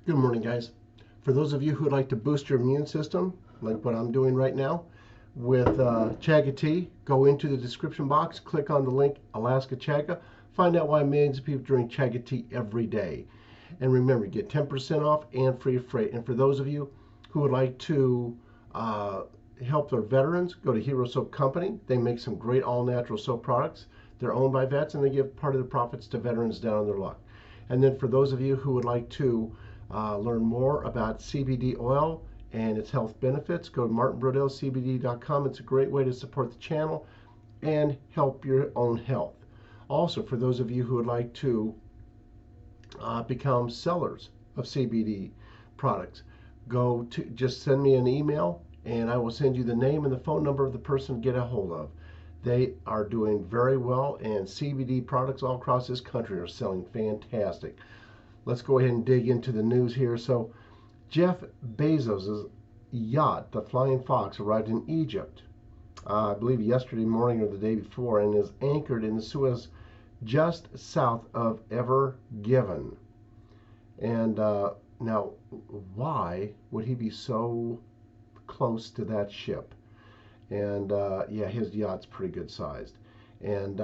Good morning, guys. For those of you who would like to boost your immune system, like what I'm doing right now with Chaga Tea, go into the description box, click on the link Alaska Chaga, find out why millions of people drink Chaga Tea every day. And remember, get 10% off and free freight. And for those of you who would like to help their veterans, go to Hero Soap Company. They make some great all-natural soap products. They're owned by vets, and they give part of the profits to veterans down on their luck. And then for those of you who would like to learn more about CBD oil and its health benefits, go to martinbrodellcbd.com. It's a great way to support the channel and help your own health. Also, for those of you who would like to become sellers of CBD products, just send me an email and I will send you the name and the phone number of the person to get a hold of. They are doing very well, and CBD products all across this country are selling fantastic. Let's go ahead and dig into the news here. So, Jeff Bezos' yacht, the Flying Fox, arrived in Egypt, I believe yesterday morning or the day before, and is anchored in the Suez just south of Ever Given. And now, why would he be so close to that ship? And yeah, his yacht's pretty good sized. And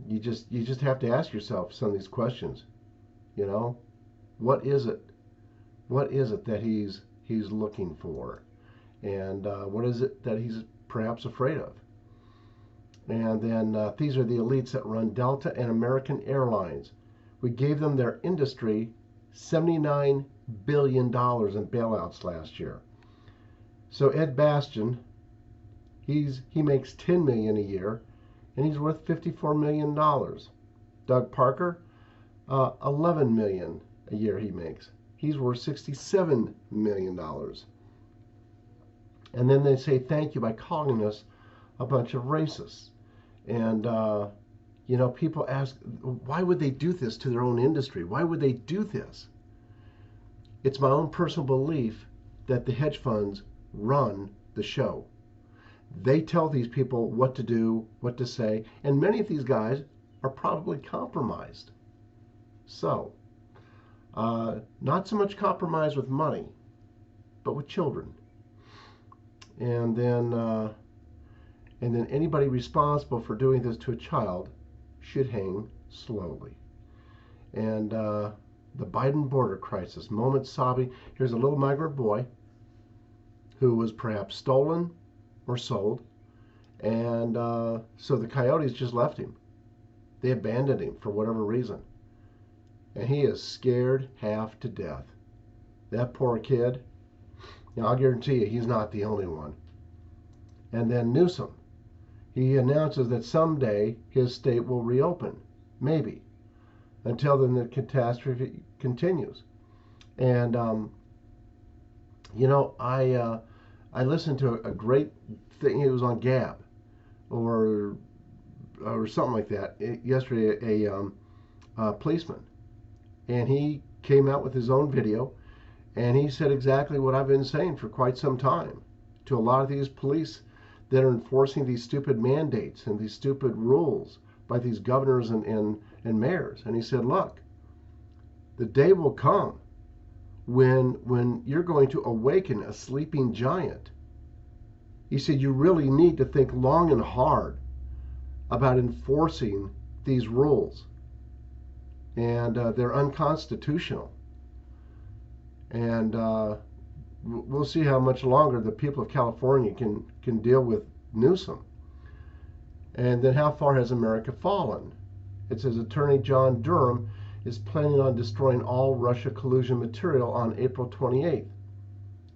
you just have to ask yourself some of these questions. You know, what is it? What is it that he's looking for? And what is it that he's perhaps afraid of? And then these are the elites that run Delta and American Airlines. We gave them their industry $79 billion in bailouts last year. So Ed Bastian, he makes $10 million a year, and he's worth $54 million. Doug Parker, $11 million a year he makes. He's worth $67 million. And then they say thank you by calling us a bunch of racists. And you know, people ask, why would they do this to their own industry? Why would they do this? It's my own personal belief that the hedge funds run the show. They tell these people what to do, what to say, and many of these guys are probably compromised. So, not so much compromise with money, but with children. And then anybody responsible for doing this to a child should hang slowly. And the Biden border crisis, moment sobbing. Here's a little migrant boy who was perhaps stolen or sold, and so the coyotes just left him. They abandoned him for whatever reason, and he is scared half to death. That poor kid. Now I'll guarantee you he's not the only one. And then Newsom, he announces that someday his state will reopen, maybe. Until then, the catastrophe continues. And you know, I listened to a great thing. It was on Gab or something like that yesterday. A policeman, and he came out with his own video, and he said exactly what I've been saying for quite some time to a lot of these police that are enforcing these stupid mandates and these stupid rules by these governors and mayors. And he said, look, the day will come when you're going to awaken a sleeping giant. He said you really need to think long and hard about enforcing these rules, and they're unconstitutional. And we'll see how much longer the people of California can deal with Newsom. And then how far has America fallen? It says Attorney John Durham is planning on destroying all Russia collusion material on April 28th.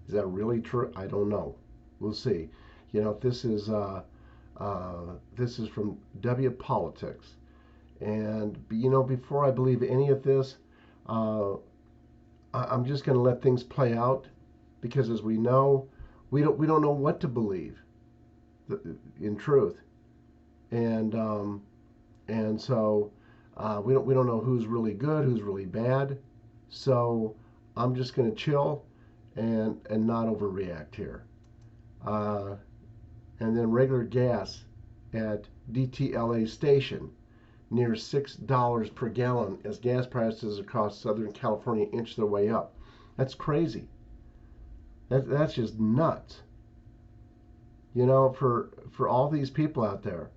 Is that really true? I don't know. We'll see. You know, this is from W Politics, and you know, before I believe any of this, I'm just going to let things play out, because as we know, we don't know what to believe in truth, and so we don't know who's really good, who's really bad. So I'm just going to chill and not overreact here. And then regular gas at DTLA station near $6 per gallon as gas prices across Southern California inch their way up. That's crazy. That's just nuts. You know, for all these people out there,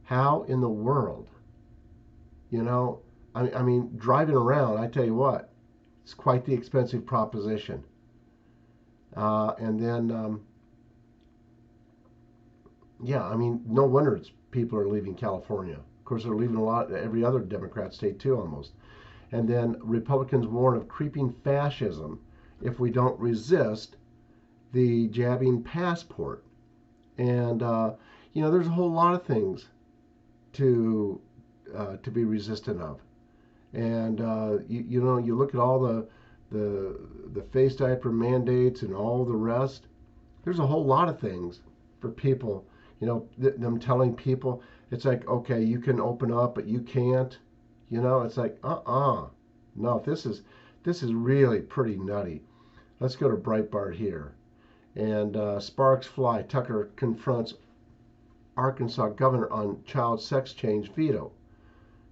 how in the world, you know, I mean, driving around, I tell you what, it's quite the expensive proposition. And then, yeah, I mean, no wonder people are leaving California. Of course, they're leaving a lot, every other Democrat state too, almost. And then Republicans warn of creeping fascism if we don't resist the jabbing passport. And you know, there's a whole lot of things to be resistant of. And you know, you look at all the face diaper mandates and all the rest. There's a whole lot of things for people. You know, them telling people it's like, okay, you can open up, but you can't. You know, it's like, no, this is really pretty nutty. Let's go to Breitbart here. And sparks fly. Tucker confronts Arkansas governor on child sex change veto.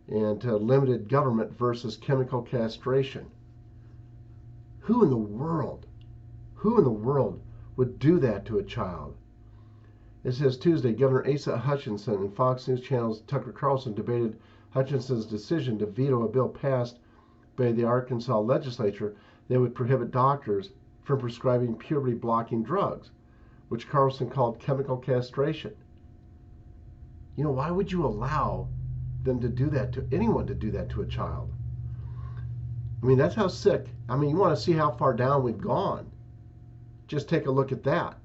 And limited government versus chemical castration. Who in the world, would do that to a child? It says Tuesday, Governor Asa Hutchinson and Fox News Channel's Tucker Carlson debated Hutchinson's decision to veto a bill passed by the Arkansas legislature that would prohibit doctors from prescribing puberty-blocking drugs, which Carlson called chemical castration. You know, why would you allow them to do that to anyone, to do that to a child? I mean, that's how sick. I mean, you want to see how far down we've gone. Just take a look at that.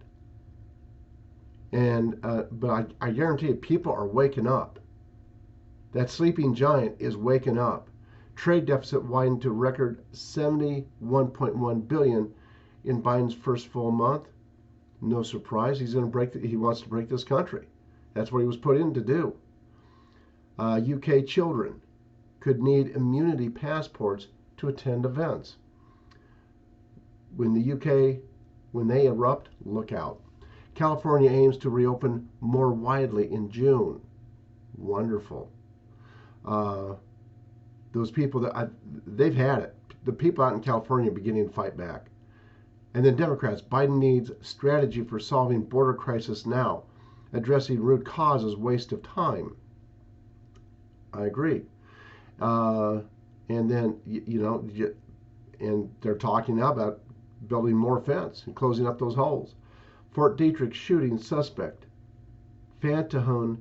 And but I guarantee you, people are waking up. That sleeping giant is waking up. Trade deficit widened to record $71.1 billion in Biden's first full month. No surprise, he wants to break this country. That's what he was put in to do. UK children could need immunity passports to attend events. When the UK, when they erupt, look out. California aims to reopen more widely in June. Wonderful. Those people they've had it. The people out in California are beginning to fight back. And then Democrats, Biden needs strategy for solving border crisis now. Addressing root causes, waste of time. I agree. And then, you know, and they're talking now about building more fence and closing up those holes. Fort Detrick shooting suspect. Fantahun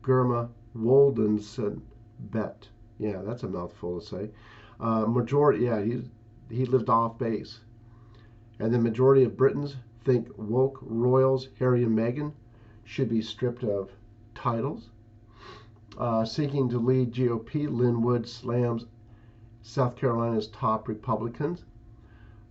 Gurma Woldenson Bet. Yeah, that's a mouthful to say. Majority, yeah, he lived off base. And the majority of Britons think woke royals Harry and Meghan should be stripped of titles. Seeking to lead GOP, Lynn Wood slams South Carolina's top Republicans.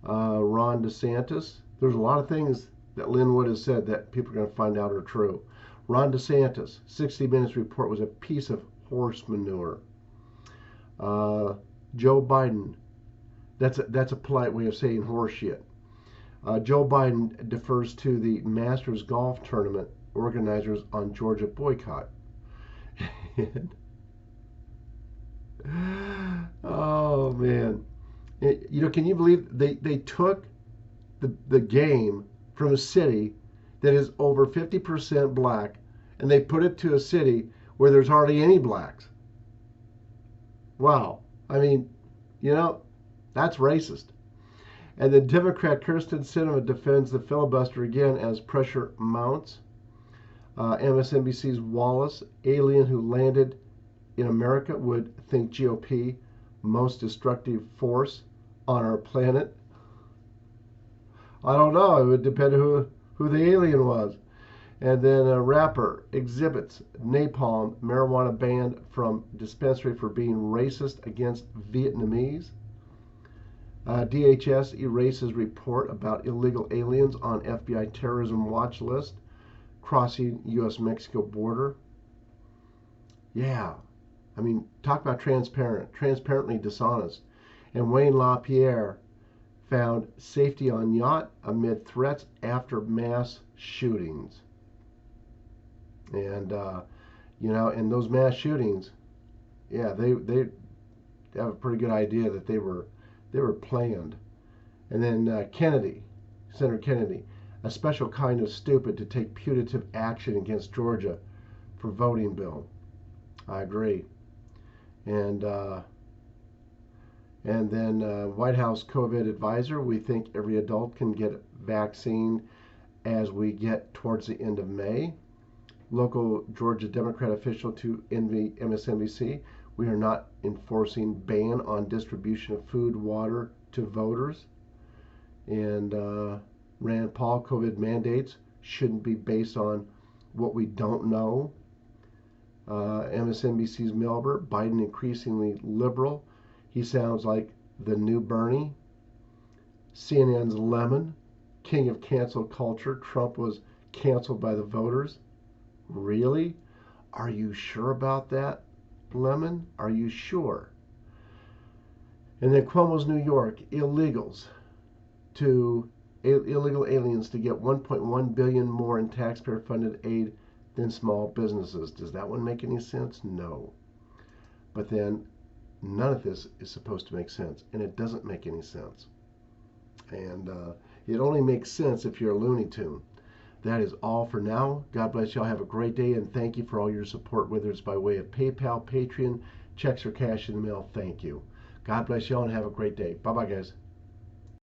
Ron DeSantis. There's a lot of things that Lynn Wood has said that people are going to find out are true. Ron DeSantis, 60 Minutes report was a piece of horse manure. Joe Biden, that's a polite way of saying horse shit. Joe Biden defers to the Masters golf tournament organizers on Georgia boycott. Oh man, you know, can you believe they took the game from a city that is over 50% black, and they put it to a city where there's hardly any blacks? Wow. I mean, you know, that's racist. And then Democrat Kirsten Sinema defends the filibuster again as pressure mounts. MSNBC's Wallace, alien who landed in America, would think GOP most destructive force on our planet. I don't know. It would depend who the alien was. And then a rapper exhibits napalm marijuana banned from dispensary for being racist against Vietnamese. DHS erases report about illegal aliens on FBI terrorism watch list crossing U.S.-Mexico border. Yeah, I mean, talk about transparently dishonest. And Wayne LaPierre found safety on yacht amid threats after mass shootings. And you know, in those mass shootings, yeah, they have a pretty good idea that they were planned. And then Senator Kennedy, a special kind of stupid to take punitive action against Georgia for voting bill. I agree. And then White House COVID advisor, we think every adult can get vaccine as we get towards the end of May. Local Georgia Democrat official to MSNBC, we are not enforcing ban on distribution of food, water to voters. And Rand Paul, COVID mandates shouldn't be based on what we don't know. MSNBC's Melber, Biden increasingly liberal. He sounds like the new Bernie. CNN's Lemon, king of cancel culture. Trump was canceled by the voters. Really? Are you sure about that, Lemon? Are you sure? And then Cuomo's New York, illegal aliens to get 1.1 billion more in taxpayer-funded aid than small businesses. Does that one make any sense? No. But then none of this is supposed to make sense, and it doesn't make any sense. And it only makes sense if you're a Looney Tune. That is all for now. God bless y'all. Have a great day, and thank you for all your support, whether it's by way of PayPal, Patreon, checks, or cash in the mail. Thank you. God bless y'all, and have a great day. Bye-bye, guys.